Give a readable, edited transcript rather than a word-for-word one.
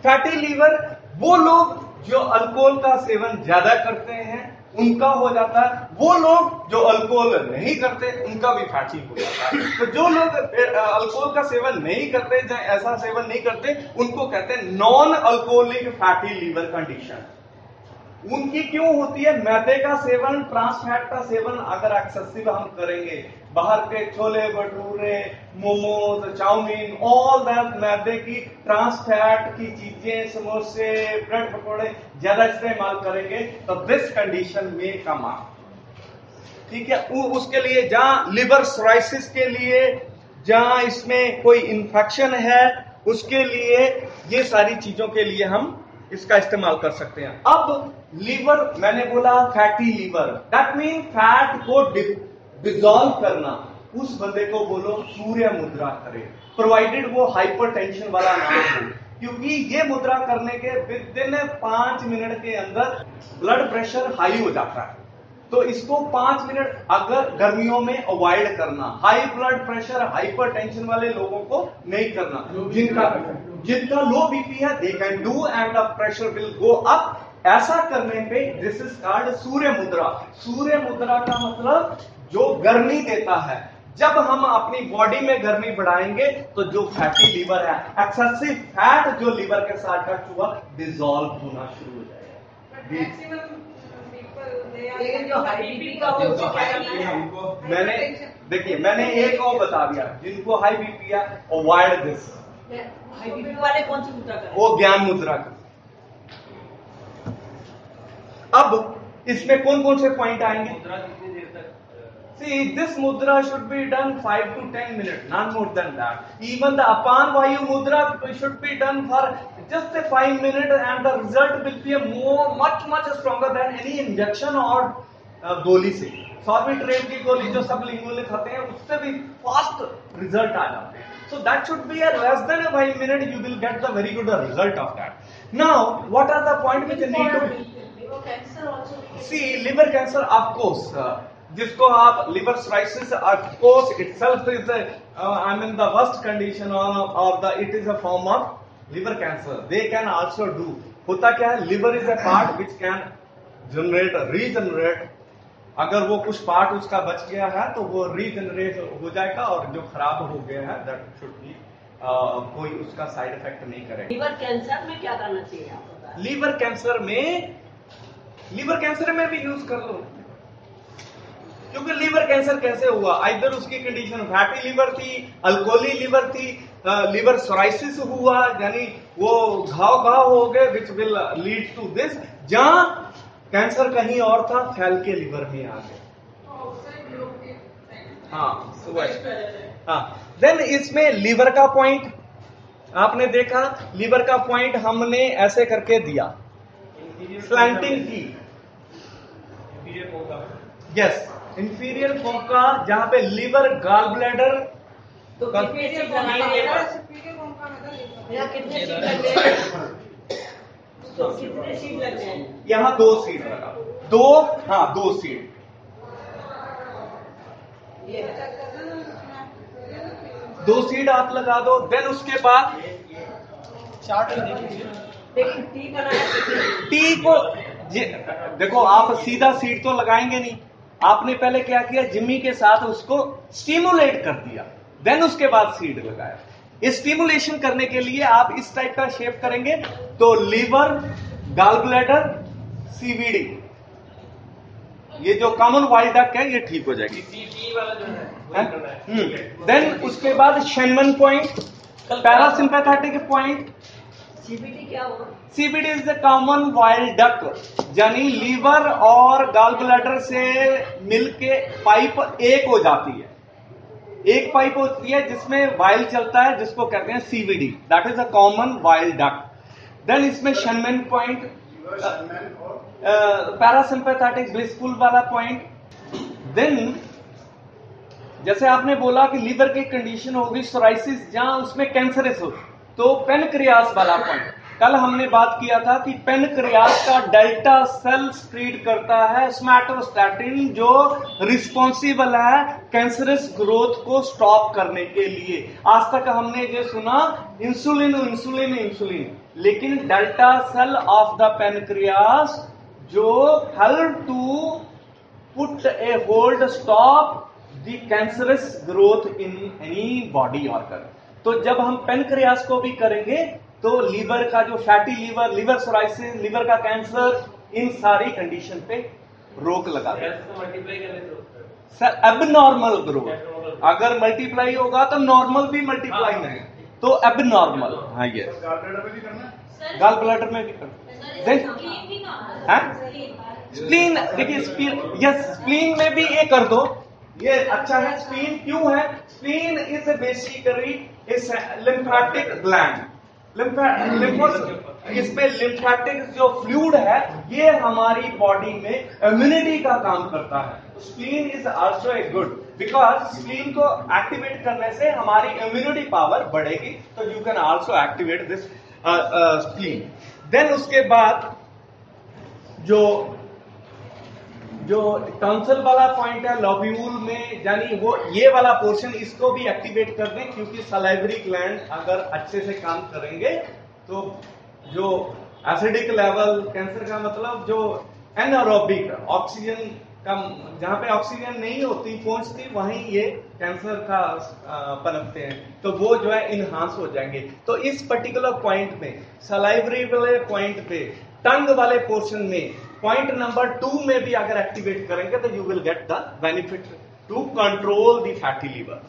Fatty liver वो लोग जो अल्कोहल का सेवन ज्यादा करते हैं उनका हो जाता है, वो लोग जो अल्कोहल नहीं करते उनका भी फैटी हो जाता है। तो जो लोग अल्कोहल का सेवन नहीं करते, ऐसा सेवन नहीं करते, उनको कहते हैं non alcoholic fatty liver condition. उनकी क्यों होती है? मैदे का सेवन, ट्रांस फैट का सेवन अगर एक्सेसिव हम करेंगे, बाहर के chole bhature, momos, chow mein, all that मैदे की ट्रांस फैट की चीजें, समोसे, ब्रेड पकौड़े ज्यादा इस्तेमाल करेंगे तो दिस कंडीशन में कम आ, ठीक है। उसके लिए जहां लिवर सोराइसिस के लिए, जहां इसमें कोई इंफेक्शन है, उसके लिए, ये सारी चीजों के लिए हम इसका इस्तेमाल कर सकते हैं। अब लीवर, मैंने बोला fatty liver, that mean fat को डिसॉल्व करना। उस बंदे को बोलो सूर्य मुद्रा करे, प्रोवाइडेड वो हाइपरटेंशन वाला ना हो, क्योंकि ये मुद्रा करने के विद इन 5 मिनट के अंदर ब्लड प्रेशर हाई हो जाता है। तो इसको 5 मिनट अगर गर्मियों में अवॉइड करना। हाई ब्लड प्रेशर, हाइपरटेंशन वाले लोगों को नहीं करना। जिनका लो बीपी है they can do and the pressure will go up. ऐसा करने पे दिस इज कॉल्ड सूर्य मुद्रा। सूर्य मुद्रा का मतलब जो गर्मी देता है। जब हम अपनी बॉडी में गर्मी बढ़ाएंगे तो जो फैटी लीवर है, एक्सेसिव फैट जो लीवर के साथ टच हुआ, डिसॉल्व होना शुरू हो जाएगा। मैंने देखिए, मैंने एक और बता दिया, जिनको हाई बीपी है अवॉइड दिस। हाई बीपी वाले कौन सी मुद्रा करें? वो ज्ञान मुद्रा का। अब इसमें कौन कौन से पॉइंट आएंगे? मुद्रा कितनी देर तक? See, this mudra should be done 5 to 10 minutes, not more than that. Even the Apan Vayu mudra should be done for just a 5 minutes, and the result will be much stronger than any injection or गोली से। Sorbitrate की गोली जो सब लिंगुअली खाते हैं, उससे भी फास्ट रिजल्ट आ जाते हैं। So that should be a less than a 5 minute. You will get the very good result of that. Now, what are the points which need to be? Liver cancer also. See, liver cancer, of course. जिसको आप liver psoriasis, of course itself is I mean the worst condition of the, it is a form of liver cancer. They can also do. होता क्या है, liver is a part which can generate, regenerate. अगर वो कुछ part उसका बच गया है तो वो रीजनरेट हो जाएगा, और जो खराब हो गया है दैट शुड बी कोई उसका साइड इफेक्ट नहीं करेगा। लिवर कैंसर में क्या करना चाहिए आपको? लीवर कैंसर में भी यूज कर लो, क्योंकि लीवर कैंसर कैसे हुआ? आइदर उसकी कंडीशन फैटी लीवर थी, अल्कोहली लीवर थी, लिवर सोराइसिस हुआ, यानी वो घाव हो गए which will lead to this. जहां कैंसर कहीं और था, फैल के लिवर में आ गए। हाँ, देन इसमें लीवर का पॉइंट आपने देखा, लीवर का पॉइंट हमने ऐसे करके दिया, स्लैंटिंग की। यस, इंफीरियर फोका, जहां पे लिवर, गॉल ब्लैडर, तो कितने सीट लगाना है? कितने सीट लग जाए? तो कितने सीट लग जाए? यहाँ 2 सीट लगा, 2 सीट। दो सीट आप लगा दो। देन उसके बाद चार्ट में लेकिन टी बनाया, टी को देखो, आप सीधा सीट तो लगाएंगे नहीं। आपने पहले क्या किया, जिम्मी के साथ उसको स्टिमुलेट कर दिया, देन उसके बाद सीड लगाया। इस स्टिमुलेशन करने के लिए आप इस टाइप का शेप करेंगे तो लिवर, गॉल ब्लैडर, सीवीडी, ये जो कॉमन वाइल डक्ट है, ये ठीक हो जाएगी। वाला जो है। देन उसके बाद शेनमन पॉइंट, पैरासिम्पैथेटिक पॉइंट। सीबीडी क्या होगा? CBD is the common bile duct, यानी लीवर और गॉल ब्लैडर से मिलके पाइप एक हो जाती है। एक पाइप होती है जिसमें वाइल चलता है, जिसको कहते हैं CVD, that is a common bile duct. देन इसमें शेनमैन पॉइंट, पैरासिम्पैथेटिक ब्लिसफुल वाला पॉइंट। देन जैसे आपने बोला कि लीवर की कंडीशन होगी सोराइसिस, जहां उसमें कैंसरस हो, तो पेनक्रियास वाला पॉइंट। कल हमने बात किया था कि पेनक्रियास का डेल्टा सेल स्क्रीट करता है सोमैटोस्टैटिन, जो रिस्पॉन्सिबल है कैंसरस ग्रोथ को स्टॉप करने के लिए। आज तक हमने जो सुना इंसुलिन इंसुलिन इंसुलिन, लेकिन delta cell of the pancreas जो help to put a hold stop the cancerous growth in any body organ. तो जब हम पेनक्रियास को भी करेंगे तो लीवर का जो fatty liver, liver cirrhosis, liver का कैंसर, इन सारी कंडीशन पे रोक लगा देगा। मल्टीप्लाई करने से होता है। सर एबनॉर्मल ग्रोथ, अगर मल्टीप्लाई होगा तो नॉर्मल भी मल्टीप्लाई नहीं, तो एबनॉर्मल। हाँ ये गाल ब्लैडर में भी करना, स्प्लीन, देखिए स्प्लीन, यस स्प्लीन में भी ये कर दो, ये अच्छा है। स्प्लीन क्यों है? Spleen is basically is lymphatic gland, इसमें लिम्फेटिक जो फ्लूइड है ये हमारी बॉडी में इम्यूनिटी का काम करता है। Spleen is also a good, because spleen को एक्टिवेट करने से हमारी इम्यूनिटी पावर बढ़ेगी, तो you can also activate this spleen. Then उसके बाद जो टॉन्सिल वाला पॉइंट है लोब्यूल में, यानी वो ये वाला पोर्शन, इसको भी एक्टिवेट कर दें, क्योंकि सलाइवरी ग्लैंड अगर अच्छे से काम करेंगे तो जो एसिडिक लेवल, कैंसर का मतलब जो एनारोबिक ऑक्सीजन का, जहां पे ऑक्सीजन नहीं होती पहुंचती वहीं ये कैंसर का पनपते हैं, तो वो जो है इनहांस हो जाएंगे। तो इस पर्टिकुलर पॉइंट में, सलाइवरी वाले पॉइंट पे, टंग वाले पोर्शन में, पॉइंट नंबर 2 में भी अगर एक्टिवेट करेंगे तो you will get the benefit to control the fatty liver.